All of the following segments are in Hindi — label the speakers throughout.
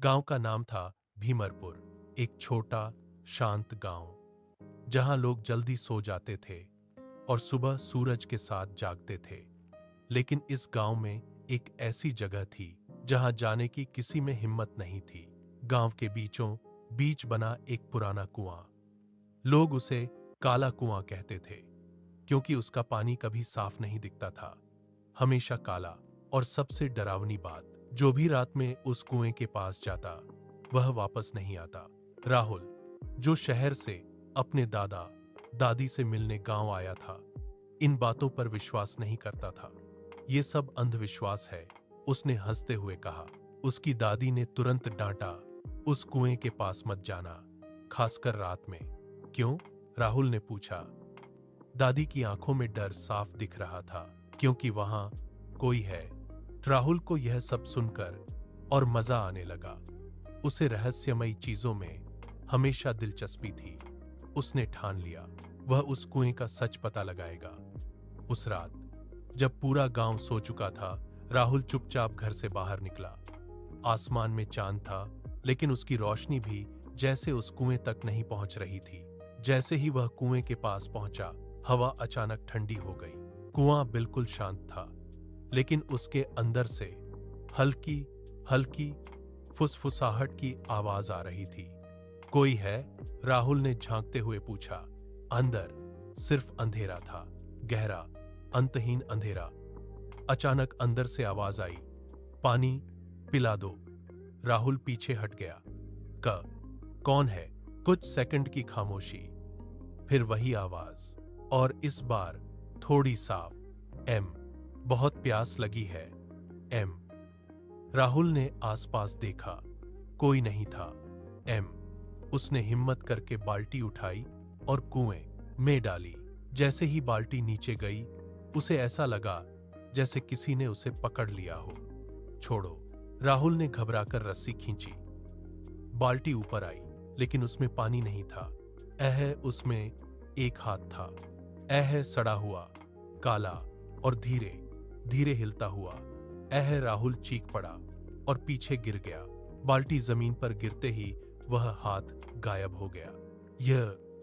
Speaker 1: गांव का नाम था भीमरपुर, एक छोटा शांत गांव जहां लोग जल्दी सो जाते थे और सुबह सूरज के साथ जागते थे। लेकिन इस गांव में एक ऐसी जगह थी जहां जाने की किसी में हिम्मत नहीं थी। गांव के बीचों बीच बना एक पुराना कुआं। लोग उसे काला कुआं कहते थे क्योंकि उसका पानी कभी साफ नहीं दिखता था, हमेशा काला। और सबसे डरावनी बात, जो भी रात में उस कुएं के पास जाता वह वापस नहीं आता। राहुल, जो शहर से अपने दादा दादी से मिलने गांव आया था, इन बातों पर विश्वास नहीं करता था। ये सब अंधविश्वास है, उसने हंसते हुए कहा। उसकी दादी ने तुरंत डांटा, उस कुएं के पास मत जाना, खासकर रात में। क्यों? राहुल ने पूछा। दादी की आंखों में डर साफ दिख रहा था। क्योंकि वहां कोई है। राहुल को यह सब सुनकर और मजा आने लगा। उसे रहस्यमयी चीजों में हमेशा दिलचस्पी थी। उसने ठान लिया वह उस कुएं का सच पता लगाएगा। उस रात जब पूरा गांव सो चुका था, राहुल चुपचाप घर से बाहर निकला। आसमान में चांद था, लेकिन उसकी रोशनी भी जैसे उस कुएं तक नहीं पहुंच रही थी। जैसे ही वह कुएं के पास पहुंचा, हवा अचानक ठंडी हो गई। कुआं बिल्कुल शांत था, लेकिन उसके अंदर से हल्की हल्की फुसफुसाहट की आवाज आ रही थी। कोई है? राहुल ने झांकते हुए पूछा। अंदर सिर्फ अंधेरा था, गहरा, अंतहीन अंधेरा। अचानक अंदर से आवाज आई, पानी पिला दो। राहुल पीछे हट गया। कौन है? कुछ सेकंड की खामोशी, फिर वही आवाज, और इस बार थोड़ी साफ। एम, बहुत प्यास लगी है। एम। राहुल ने आसपास देखा, कोई नहीं था। एम। उसने हिम्मत करके बाल्टी उठाई और कुएं में डाली। जैसे ही बाल्टी नीचे गई, उसे ऐसा लगा जैसे किसी ने उसे पकड़ लिया हो। छोड़ो, राहुल ने घबराकर रस्सी खींची। बाल्टी ऊपर आई, लेकिन उसमें पानी नहीं था। उसमें एक हाथ था। सड़ा हुआ, काला और धीरे धीरे हिलता हुआ। राहुल चीख पड़ा और पीछे गिर गया। बाल्टी जमीन पर गिरते ही वह हाथ गायब हो गया।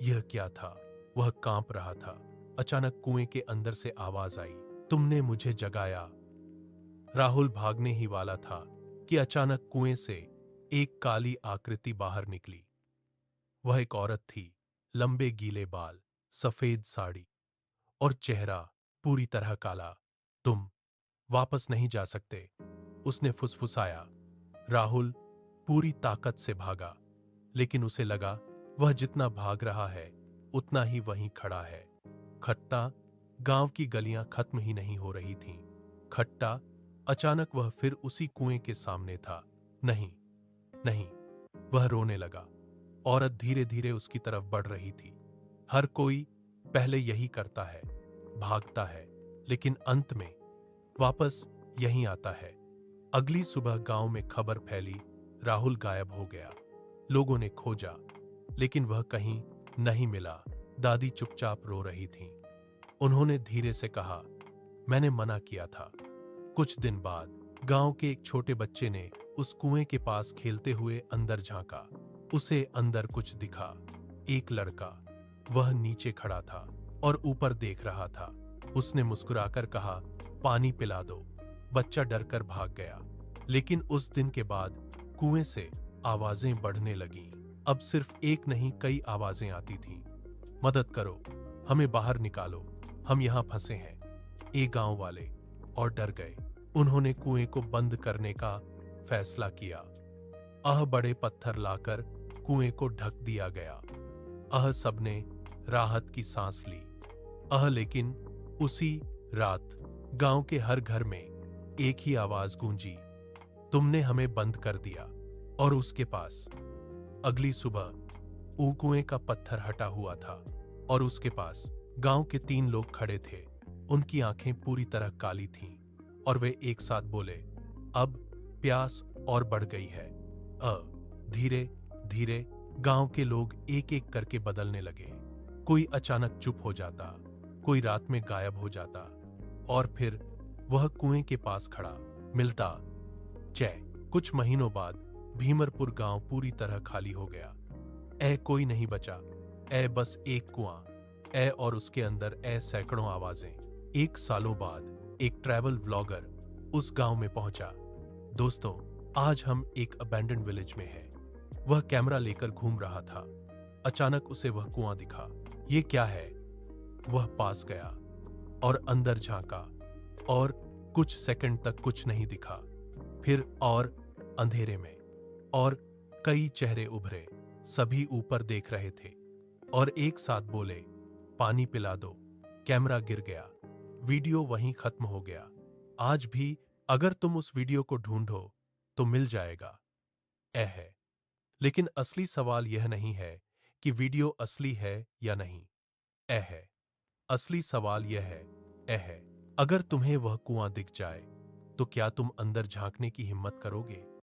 Speaker 1: यह क्या था? वह कांप रहा था। अचानक कुएं के अंदर से आवाज आई, तुमने मुझे जगाया। राहुल भागने ही वाला था कि अचानक कुएं से एक काली आकृति बाहर निकली। वह एक औरत थी, लंबे गीले बाल, सफेद साड़ी और चेहरा पूरी तरह काला। तुम वापस नहीं जा सकते, उसने फुसफुसाया। राहुल पूरी ताकत से भागा, लेकिन उसे लगा वह जितना भाग रहा है उतना ही वहीं खड़ा है। खट्टा, गांव की गलियां खत्म ही नहीं हो रही थीं। खट्टा, अचानक वह फिर उसी कुएं के सामने था। नहीं नहीं, वह रोने लगा। औरत धीरे धीरे उसकी तरफ बढ़ रही थी। हर कोई पहले यही करता है, भागता है, लेकिन अंत में वापस यहीं आता है। अगली सुबह गांव में खबर फैली, राहुल गायब हो गया। लोगों ने खोजा, लेकिन वह कहीं नहीं मिला। दादी चुपचाप रो रही थीं। उन्होंने धीरे से कहा, मैंने मना किया था। कुछ दिन बाद गांव के एक छोटे बच्चे ने उस कुएं के पास खेलते हुए अंदर झांका। उसे अंदर कुछ दिखा। एक लड़का, वह नीचे खड़ा था और ऊपर देख रहा था। उसने मुस्कुराकर कहा, पानी पिला दो। बच्चा डरकर भाग गया। लेकिन उस दिन के बाद कुएं से आवाजें बढ़ने लगीं। अब सिर्फ एक नहीं, कई आवाजें आती थीं। मदद करो, हमें बाहर निकालो, हम यहां फंसे हैं। एक गांव वाले और डर गए। उन्होंने कुएं को बंद करने का फैसला किया। बड़े पत्थर लाकर कुएं को ढक दिया गया। सबने राहत की सांस ली। लेकिन उसी रात गांव के हर घर में एक ही आवाज गूंजी, तुमने हमें बंद कर दिया। और उसके पास अगली सुबह कुएं का पत्थर हटा हुआ था और उसके पास गांव के 3 लोग खड़े थे। उनकी आंखें पूरी तरह काली थीं और वे एक साथ बोले, अब प्यास और बढ़ गई है। धीरे धीरे गांव के लोग एक एक करके बदलने लगे। कोई अचानक चुप हो जाता, कोई रात में गायब हो जाता, और फिर वह कुएं के पास खड़ा मिलता। कुछ महीनों बाद भीमरपुर गांव पूरी तरह खाली हो गया। ए कोई नहीं बचा। ए बस एक कुआं। ए और उसके अंदर ए सैकड़ों आवाजें। एक सालों बाद एक ट्रैवल व्लॉगर उस गांव में पहुंचा। दोस्तों, आज हम एक अबैंडन्ड विलेज में हैं। वह कैमरा लेकर घूम रहा था। अचानक उसे वह कुआं दिखा। ये क्या है? वह पास गया और अंदर झांका और कुछ सेकंड तक कुछ नहीं दिखा। फिर और अंधेरे में और कई चेहरे उभरे। सभी ऊपर देख रहे थे और एक साथ बोले, पानी पिला दो। कैमरा गिर गया। वीडियो वहीं खत्म हो गया। आज भी अगर तुम उस वीडियो को ढूंढो तो मिल जाएगा। ए है। लेकिन असली सवाल यह नहीं है कि वीडियो असली है या नहीं। ए है। असली सवाल यह है, ए है, अगर तुम्हें वह कुआं दिख जाए तो क्या तुम अंदर झांकने की हिम्मत करोगे?